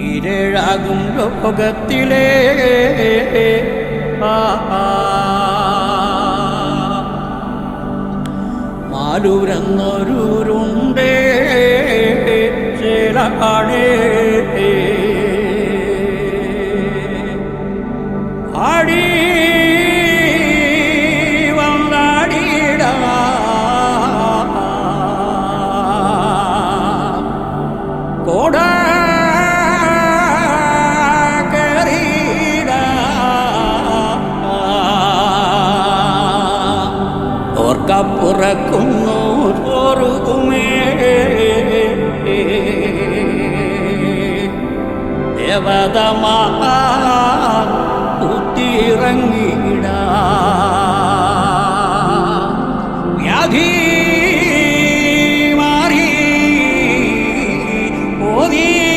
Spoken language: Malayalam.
ഇരഴാകും ലോകത്തിലെ മാലൂരെന്നൊരുരുണ്ടേ ചേലക്കാടേ ആടി വന്നാടിട കോട കയറിട ഓർക്കപ്പുറക്കുന്നു ചോറുകുമേ ദേവതമാ കുത്തിയിറങ്ങി